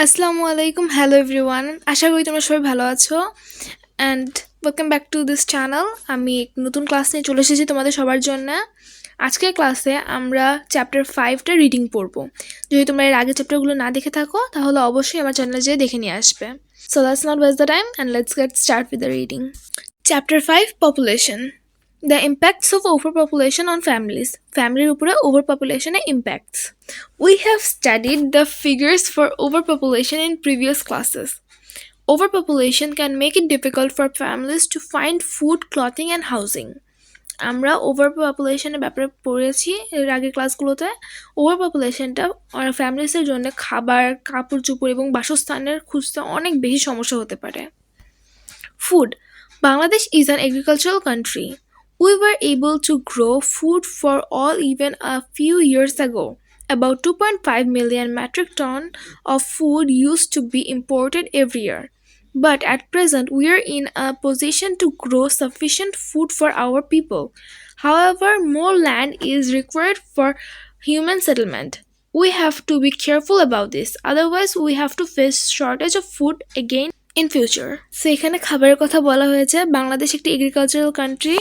আসসালামু আলাইকুম, hello everyone. আশা করি তোমরা সবাই ভালো আছো and welcome back to this channel. আমি এক নতুন ক্লাস নিয়ে চলে এসেছি তোমাদের সবার জন্য। আজকের ক্লাসে আমরা চ্যাপ্টার 5টা রিডিং পড়বো। যদি তোমরা এর আগের চ্যাপ্টারগুলো না দেখে থাকো তাহলে অবশ্যই আমার চ্যানেলে যেয়ে দেখে নিয়ে আসবে। So let's not waste the time and let's get start with the reading. Chapter 5, population. The impacts of overpopulation on families. Family উপরে overpopulation impacts. We have studied the figures for overpopulation in previous classes. Overpopulation can make it difficult for families to find food, clothing and housing. আমরা ওভারপপুলেশনের ব্যাপারে পড়েছি এর আগের ক্লাসগুলোতে। ওভারপপুলেশনটা ফ্যামিলিসের জন্য খাবার, কাপড় চোপড় এবং বাসস্থানের খুঁজতে অনেক বেশি সমস্যা হতে পারে। Food. Bangladesh is an agricultural country. We were able to grow food for all even a few years ago. About 2.5 million metric tons of food used to be imported every year. But at present, we are in a position to grow sufficient food for our people. However, more land is required for human settlement. We have to be careful about this, otherwise, we have to face shortage of food again in future. So এখানে খাবারের কথা বলা হয়েছে। বাংলাদেশ একটি agricultural country.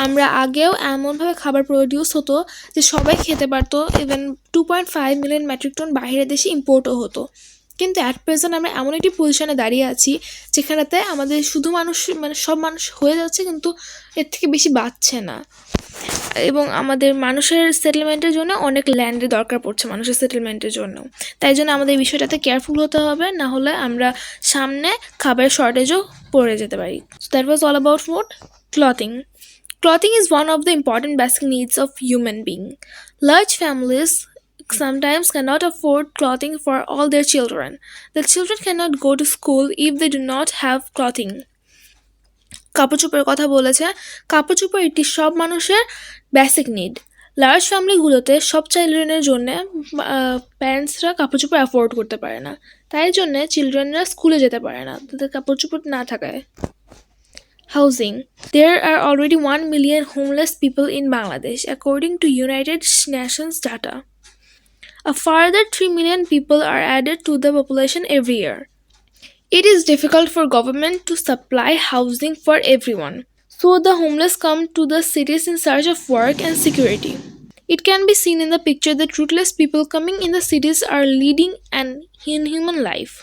আমরা আগেও এমনভাবে খাবার প্রডিউস হতো যে সবাই খেতে পারতো। ইভেন 2.5 মিলিয়ন মেট্রিক টন বাইরের দেশে ইম্পোর্টও হতো। কিন্তু অ্যাট প্রেজেন্ট আমরা এমন একটি পজিশনে দাঁড়িয়ে আছি যেখানেতে আমাদের শুধু মানুষ সব মানুষ হয়ে যাচ্ছে, কিন্তু এর থেকে বেশি বাড়ছে না। এবং আমাদের মানুষের সেটেলমেন্টের জন্য অনেক ল্যান্ডের দরকার পড়ছে মানুষের সেটেলমেন্টের জন্য। তাই জন্য আমাদের এই বিষয়টাতে কেয়ারফুল হতে হবে, না হলে আমরা সামনে খাবারের শর্টেজও পড়ে যেতে পারি। So that was all about food. Clothing. Clothing is one of the important basic needs of human being. Large families sometimes cannot afford clothing for all their children. The children cannot go to school if they do not have clothing. কাপড় চোপড়ের কথা বলেছে। কাপড় চোপড় এটি সব মানুষের basic need. Large ফ্যামিলিগুলোতে সব চিলড্রেনের জন্য প্যারেন্টসরা কাপড় চোপড় অ্যাফোর্ড করতে পারে না, তাই জন্যে চিলড্রেনরা স্কুলে যেতে পারে না তাদের কাপড় চোপড় না থাকায়। Housing. There are already 1 million homeless people in Bangladesh, according to United Nations data. A further 3 million people are added to the population every year. It is difficult for government to supply housing for everyone, so the homeless come to the cities in search of work and security. It can be seen in the picture that rootless people coming in the cities are leading an inhuman life.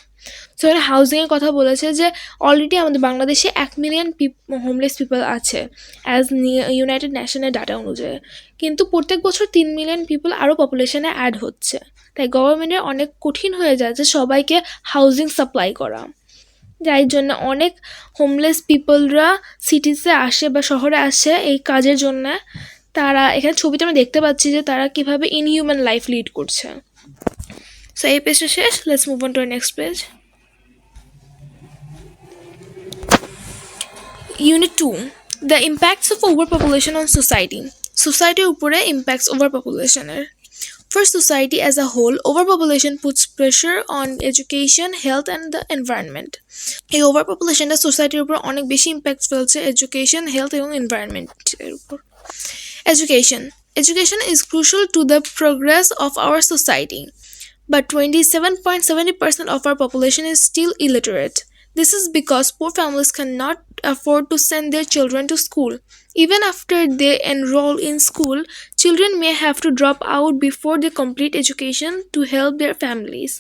So এখানে হাউজিংয়ের কথা বলেছে যে already আমাদের বাংলাদেশে 1 million homeless people আছে as United নেশনের data অনুযায়ী, কিন্তু প্রত্যেক বছর 3 মিলিয়ন পিপল আরও পপুলেশনে অ্যাড হচ্ছে। তাই গভর্নমেন্টের অনেক কঠিন হয়ে যাচ্ছে সবাইকে হাউজিং সাপ্লাই করা, যার জন্য অনেক হোমলেস পিপলরা সিটিসে আসে বা শহরে আসে এই কাজের জন্য। তারা এখানে ছবিতে আমরা দেখতে পাচ্ছি যে তারা কীভাবে ইনহিউম্যান লাইফ লিড করছে। সো এই পেজটা শেষ। Let's move on to next page. Unit 2. The impacts of overpopulation on society. Societyর উপরে impacts overpopulationের। For society as a whole, overpopulation puts pressure on education, health and the environment. এই overpopulationটা সোসাইটির উপর অনেক বেশি ইম্প্যাক্ট ফেলছে এডুকেশন, হেলথ এবং এনভায়রনমেন্টের উপর। Education. Education is crucial to the progress of our society, but 27.70% of our population is still illiterate. This is because poor families cannot afford to send their children to school. Even after they enroll in school, children may have to drop out before they complete education to help their families.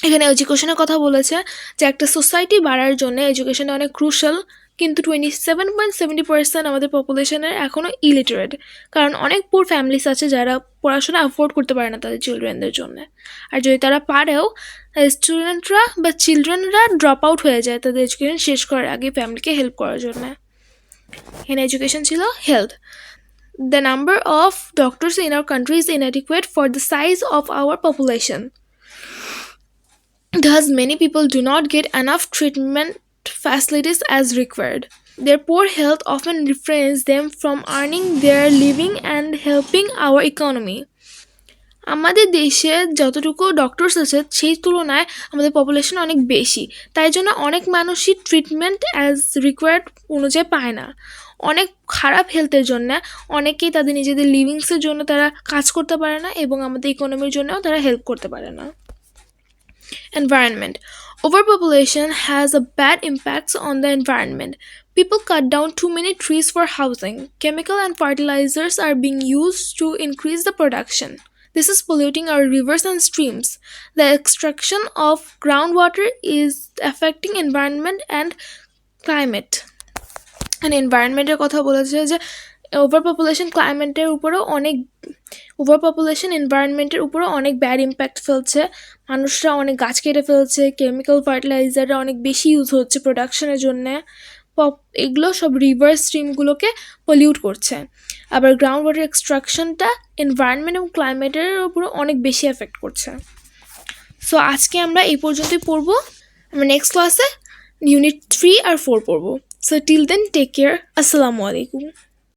এখানে এডুকেশনের কথা বলেছে যে একটা society বাড়ার জন্য এডুকেশনটা অনেক crucial, কিন্তু 27.70% আমাদের পপুলেশনের এখনও ইলিটারেট, কারণ অনেক পুর ফ্যামিলিস আছে যারা পড়াশোনা অ্যাফোর্ড করতে পারে না তাদের চিলড্রেনদের জন্য। আর যদি তারা পারেও, স্টুডেন্টরা বা চিলড্রেনরা ড্রপ আউট হয়ে যায় তাদের এডুকেশন শেষ করার আগে ফ্যামিলিকে হেল্প করার জন্য। এখানে এডুকেশন ছিল। Health. The number of doctors in our country is inadequate for the size of our population. Thus, many people do not get enough treatment facilities as required. Their poor health often refrains them from earning their living and helping our economy. আমাদের দেশে যতটুকু doctors আছে সেই তুলনায় আমাদের population অনেক বেশি, তাই জন্য অনেক মানুষই ট্রিটমেন্ট অ্যাজ রিকোয়ার্ড অনুযায়ী পায় না। অনেক খারাপ হেলথের জন্য অনেকেই তাদের নিজেদের লিভিংসের জন্য তারা কাজ করতে পারে না এবং আমাদের ইকোনমির জন্যও তারা হেল্প করতে পারে না। Environment. Overpopulation has a bad impacts on the environment. People cut down too many trees for housing. Chemical and fertilizers are being used to increase the production. This is polluting our rivers and streams. The extraction of groundwater is affecting environment and climate. And এনভায়রনমেন্টের কথা বলেছে যে over population ক্লাইমেটের উপরেও অনেক over population এনভায়রনমেন্টের উপরেও অনেক bad impact ফেলছে। মানুষরা অনেক গাছ কেটে ফেলছে, কেমিক্যাল ফার্টিলাইজাররা অনেক বেশি ইউজ হচ্ছে প্রোডাকশনের জন্যে। এগুলো সব রিভার স্ট্রিমগুলোকে পলিউট করছে। আবার গ্রাউন্ড ওয়াটার এক্সট্রাকশনটা এনভায়রনমেন্ট এবং ক্লাইমেটের উপরে অনেক বেশি এফেক্ট করছে। সো আজকে আমরা এই পর্যন্তই পড়বো। আমরা নেক্সট ক্লাসে ইউনিট 3 আর 4 পড়বো। So till then, take care. Assalamu alaikum.